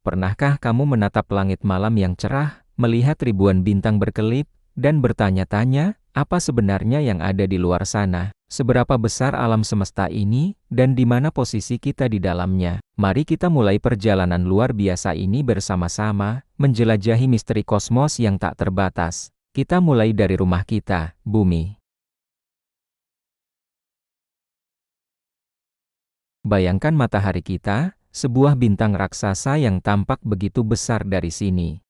Pernahkah kamu menatap langit malam yang cerah, melihat ribuan bintang berkelip, dan bertanya-tanya, apa sebenarnya yang ada di luar sana? Seberapa besar alam semesta ini, dan di mana posisi kita di dalamnya? Mari kita mulai perjalanan luar biasa ini bersama-sama, menjelajahi misteri kosmos yang tak terbatas. Kita mulai dari rumah kita, bumi. Bayangkan matahari kita, sebuah bintang raksasa yang tampak begitu besar dari sini.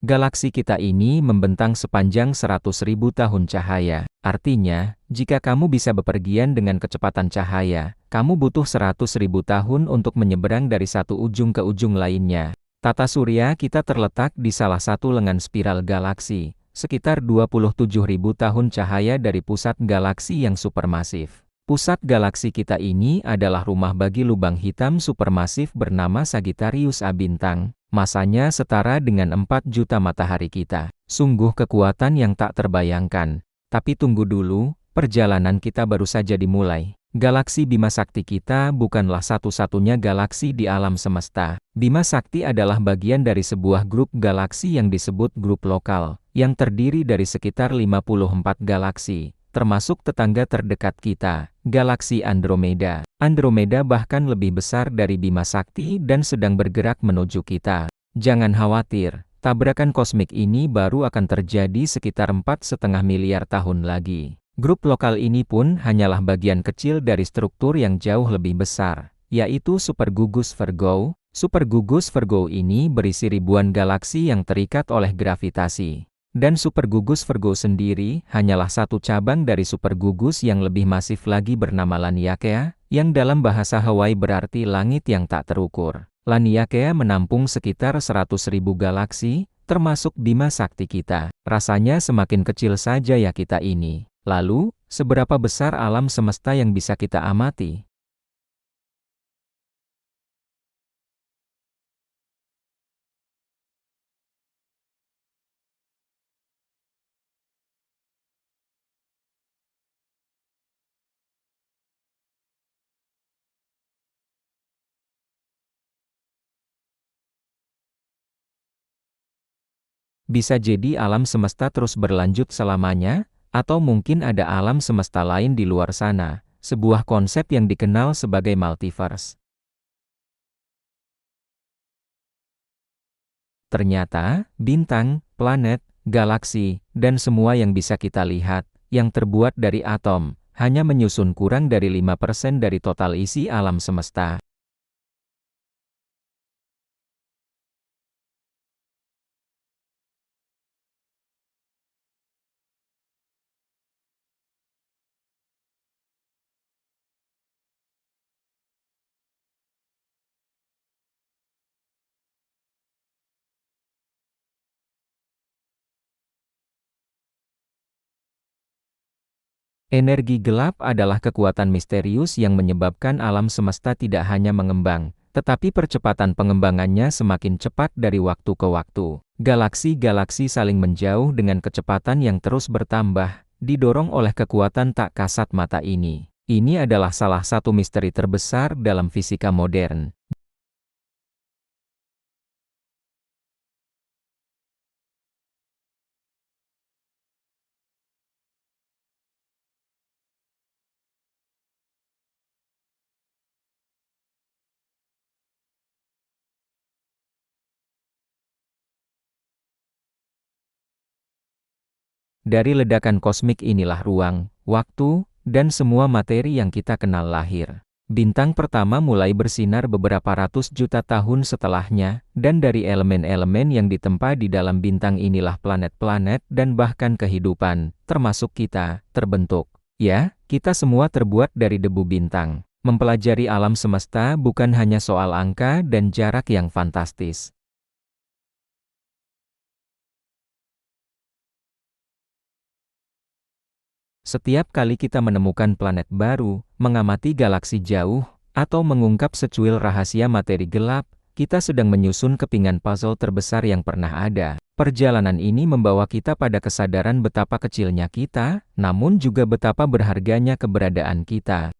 Galaksi kita ini membentang sepanjang 100.000 tahun cahaya. Artinya, jika kamu bisa bepergian dengan kecepatan cahaya, kamu butuh 100.000 tahun untuk menyeberang dari satu ujung ke ujung lainnya. Tata surya kita terletak di salah satu lengan spiral galaksi, sekitar 27.000 tahun cahaya dari pusat galaksi yang supermasif. Pusat galaksi kita ini adalah rumah bagi lubang hitam supermasif bernama Sagittarius A bintang. Masanya setara dengan 4 juta matahari kita. Sungguh kekuatan yang tak terbayangkan. Tapi tunggu dulu, perjalanan kita baru saja dimulai. Galaksi Bima Sakti kita bukanlah satu-satunya galaksi di alam semesta. Bima Sakti adalah bagian dari sebuah grup galaksi yang disebut grup lokal, yang terdiri dari sekitar 54 galaksi, termasuk tetangga terdekat kita, galaksi Andromeda. Andromeda bahkan lebih besar dari Bima Sakti dan sedang bergerak menuju kita. Jangan khawatir, tabrakan kosmik ini baru akan terjadi sekitar 4,5 miliar tahun lagi. Grup lokal ini pun hanyalah bagian kecil dari struktur yang jauh lebih besar, yaitu supergugus Virgo. Supergugus Virgo ini berisi ribuan galaksi yang terikat oleh gravitasi. Dan supergugus Virgo sendiri hanyalah satu cabang dari supergugus yang lebih masif lagi bernama Laniakea, yang dalam bahasa Hawaii berarti langit yang tak terukur. Laniakea menampung sekitar 100.000 galaksi, termasuk Bima Sakti kita. Rasanya semakin kecil saja ya kita ini. Lalu, seberapa besar alam semesta yang bisa kita amati? Bisa jadi alam semesta terus berlanjut selamanya, atau mungkin ada alam semesta lain di luar sana, sebuah konsep yang dikenal sebagai multiverse. Ternyata, bintang, planet, galaksi, dan semua yang bisa kita lihat, yang terbuat dari atom, hanya menyusun kurang dari 5% dari total isi alam semesta. Energi gelap adalah kekuatan misterius yang menyebabkan alam semesta tidak hanya mengembang, tetapi percepatan pengembangannya semakin cepat dari waktu ke waktu. Galaksi-galaksi saling menjauh dengan kecepatan yang terus bertambah, didorong oleh kekuatan tak kasat mata ini. Ini adalah salah satu misteri terbesar dalam fisika modern. Dari ledakan kosmik inilah ruang, waktu, dan semua materi yang kita kenal lahir. Bintang pertama mulai bersinar beberapa ratus juta tahun setelahnya, dan dari elemen-elemen yang ditempa di dalam bintang inilah planet-planet dan bahkan kehidupan, termasuk kita, terbentuk. Ya, kita semua terbuat dari debu bintang. Mempelajari alam semesta bukan hanya soal angka dan jarak yang fantastis. Setiap kali kita menemukan planet baru, mengamati galaksi jauh, atau mengungkap secuil rahasia materi gelap, kita sedang menyusun kepingan puzzle terbesar yang pernah ada. Perjalanan ini membawa kita pada kesadaran betapa kecilnya kita, namun juga betapa berharganya keberadaan kita.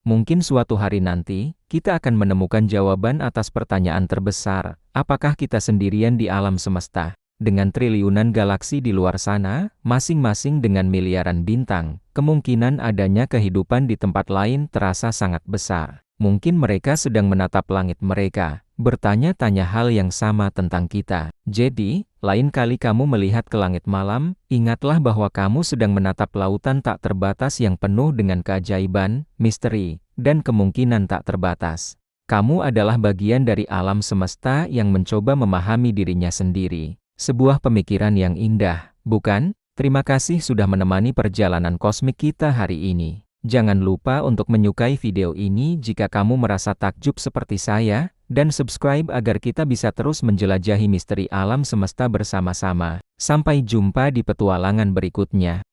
Mungkin suatu hari nanti, kita akan menemukan jawaban atas pertanyaan terbesar, apakah kita sendirian di alam semesta? Dengan triliunan galaksi di luar sana, masing-masing dengan miliaran bintang, kemungkinan adanya kehidupan di tempat lain terasa sangat besar. Mungkin mereka sedang menatap langit mereka, bertanya-tanya hal yang sama tentang kita. Jadi, lain kali kamu melihat ke langit malam, ingatlah bahwa kamu sedang menatap lautan tak terbatas yang penuh dengan keajaiban, misteri, dan kemungkinan tak terbatas. Kamu adalah bagian dari alam semesta yang mencoba memahami dirinya sendiri. Sebuah pemikiran yang indah, bukan? Terima kasih sudah menemani perjalanan kosmik kita hari ini. Jangan lupa untuk menyukai video ini jika kamu merasa takjub seperti saya, dan subscribe agar kita bisa terus menjelajahi misteri alam semesta bersama-sama. Sampai jumpa di petualangan berikutnya.